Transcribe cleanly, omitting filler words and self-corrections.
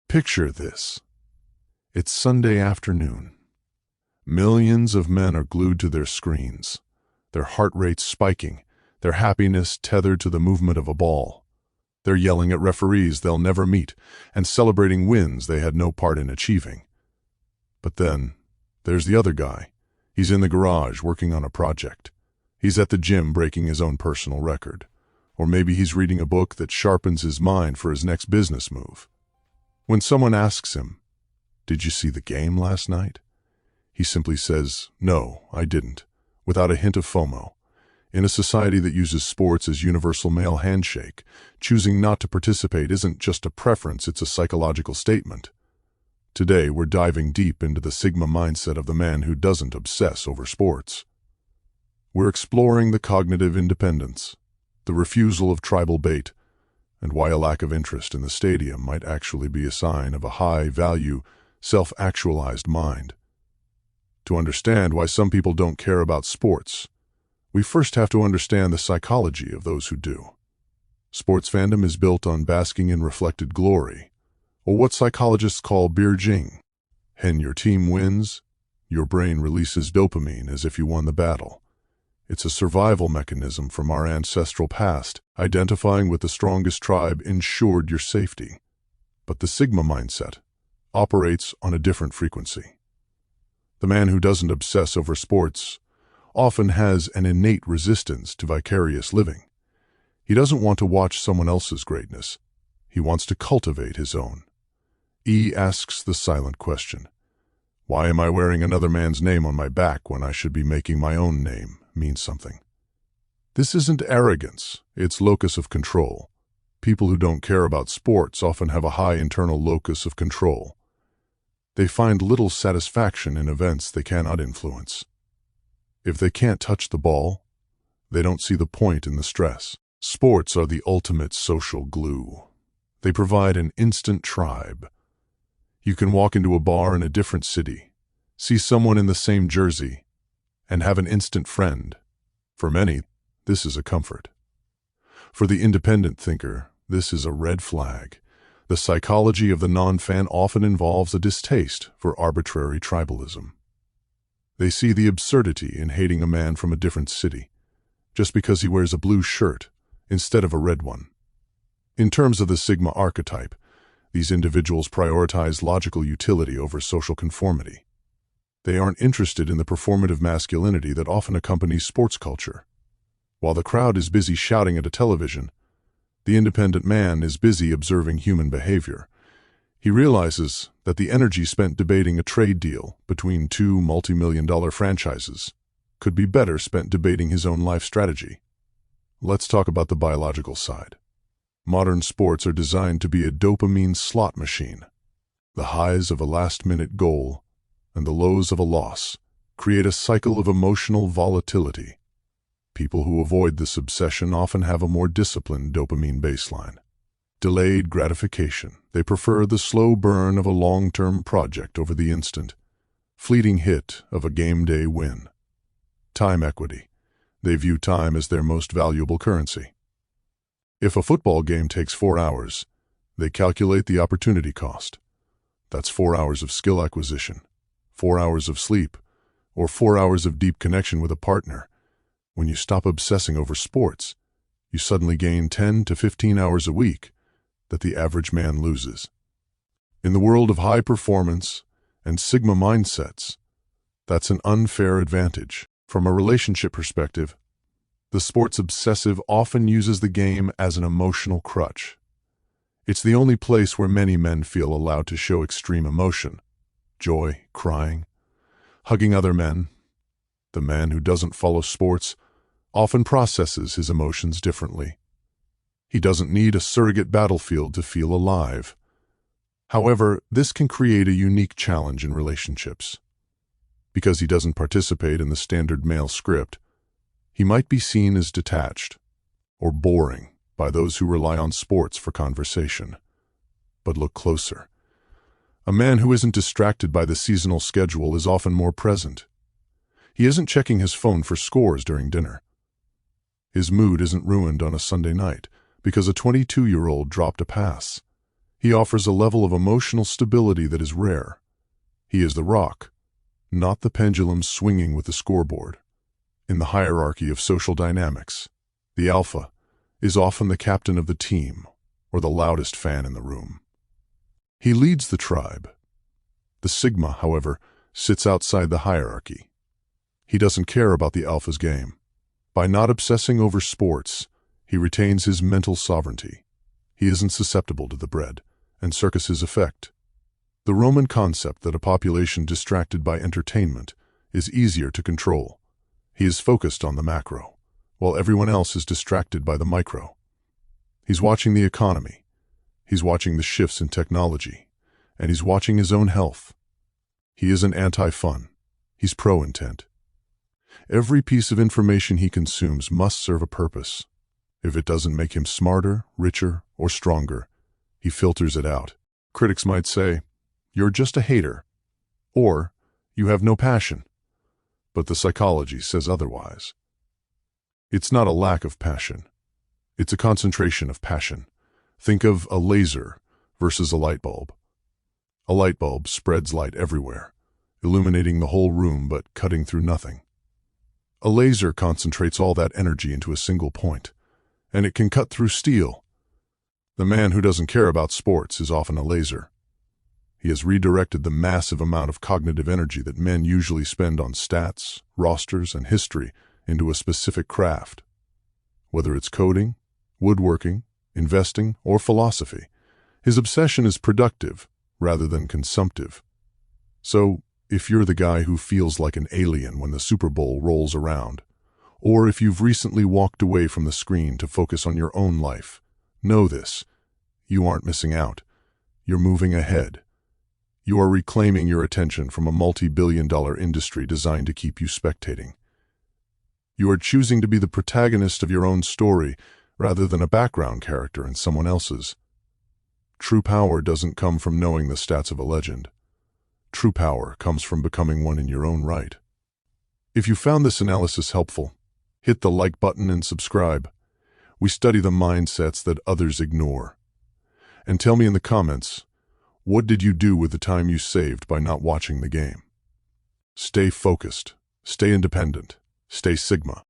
Picture this. It's Sunday afternoon. Millions of men are glued to their screens, their heart rates spiking, their happiness tethered to the movement of a ball. They're yelling at referees they'll never meet and celebrating wins they had no part in achieving. But then, there's the other guy. He's in the garage working on a project. He's at the gym breaking his own personal record. Or maybe he's reading a book that sharpens his mind for his next business move. When someone asks him, "Did you see the game last night?" he simply says, "No, I didn't," without a hint of FOMO. In a society that uses sports as universal male handshake, choosing not to participate isn't just a preference, it's a psychological statement. Today, we're diving deep into the Sigma mindset of the man who doesn't obsess over sports. We're exploring the cognitive independence, the refusal of tribal bait, and why a lack of interest in the stadium might actually be a sign of a high-value, self-actualized mind. To understand why some people don't care about sports, we first have to understand the psychology of those who do. Sports fandom is built on basking in reflected glory, or what psychologists call Beijing. When your team wins, your brain releases dopamine as if you won the battle. It's a survival mechanism from our ancestral past. Identifying with the strongest tribe ensured your safety. But the Sigma mindset operates on a different frequency. The man who doesn't obsess over sports often has an innate resistance to vicarious living. He doesn't want to watch someone else's greatness. He wants to cultivate his own. E asks the silent question, why am I wearing another man's name on my back when I should be making my own name mean something? This isn't arrogance, it's locus of control. People who don't care about sports often have a high internal locus of control. They find little satisfaction in events they cannot influence. If they can't touch the ball, they don't see the point in the stress. Sports are the ultimate social glue. They provide an instant tribe. You can walk into a bar in a different city, see someone in the same jersey, and have an instant friend. For many, this is a comfort. For the independent thinker, this is a red flag. The psychology of the non-fan often involves a distaste for arbitrary tribalism. They see the absurdity in hating a man from a different city, just because he wears a blue shirt instead of a red one. In terms of the Sigma archetype, these individuals prioritize logical utility over social conformity. They aren't interested in the performative masculinity that often accompanies sports culture. While the crowd is busy shouting at a television, the independent man is busy observing human behavior. He realizes that the energy spent debating a trade deal between two multi-million-dollar franchises could be better spent debating his own life strategy. Let's talk about the biological side. Modern sports are designed to be a dopamine slot machine. The highs of a last-minute goal and the lows of a loss create a cycle of emotional volatility. People who avoid this obsession often have a more disciplined dopamine baseline. Delayed gratification. They prefer the slow burn of a long-term project over the instant, fleeting hit of a game day win. Time equity. They view time as their most valuable currency. If a football game takes 4 hours, they calculate the opportunity cost. That's 4 hours of skill acquisition, 4 hours of sleep, or 4 hours of deep connection with a partner. When you stop obsessing over sports, you suddenly gain 10 to 15 hours a week that the average man loses. In the world of high performance and Sigma mindsets, that's an unfair advantage. From a relationship perspective, the sports obsessive often uses the game as an emotional crutch. It's the only place where many men feel allowed to show extreme emotion, joy, crying, hugging other men. The man who doesn't follow sports often processes his emotions differently. He doesn't need a surrogate battlefield to feel alive. However, this can create a unique challenge in relationships. Because he doesn't participate in the standard male script, he might be seen as detached or boring by those who rely on sports for conversation. But look closer. A man who isn't distracted by the seasonal schedule is often more present. He isn't checking his phone for scores during dinner. His mood isn't ruined on a Sunday night because a 22-year-old dropped a pass. He He offers a level of emotional stability that is rare. He is the rock, not the pendulum swinging with the scoreboard. In the hierarchy of social dynamics, the alpha is often the captain of the team or the loudest fan in the room. He leads the tribe. The sigma, however, sits outside the hierarchy. He doesn't care about the alpha's game. By not obsessing over sports, he retains his mental sovereignty. He isn't susceptible to the bread and circuses effect. The Roman concept that a population distracted by entertainment is easier to control. He is focused on the macro, while everyone else is distracted by the micro. He's watching the economy, he's watching the shifts in technology, and he's watching his own health. He isn't anti-fun, he's pro-intent. Every piece of information he consumes must serve a purpose. If it doesn't make him smarter, richer, or stronger, he filters it out. Critics might say, "You're just a hater," or "You have no passion." But the psychology says otherwise. It's not a lack of passion. It's a concentration of passion. Think of a laser versus a light bulb. A light bulb spreads light everywhere, illuminating the whole room but cutting through nothing. A laser concentrates all that energy into a single point, and it can cut through steel. The man who doesn't care about sports is often a laser. He has redirected the massive amount of cognitive energy that men usually spend on stats, rosters, and history into a specific craft. Whether it's coding, woodworking, investing, or philosophy, his obsession is productive rather than consumptive. So, if you're the guy who feels like an alien when the Super Bowl rolls around, or if you've recently walked away from the screen to focus on your own life, know this: you aren't missing out. You're moving ahead. You are reclaiming your attention from a multi-billion-dollar industry designed to keep you spectating. You are choosing to be the protagonist of your own story rather than a background character in someone else's. True power doesn't come from knowing the stats of a legend. True power comes from becoming one in your own right. If you found this analysis helpful, hit the like button and subscribe. We study the mindsets that others ignore. And tell me in the comments, what did you do with the time you saved by not watching the game? Stay focused, stay independent, stay Sigma.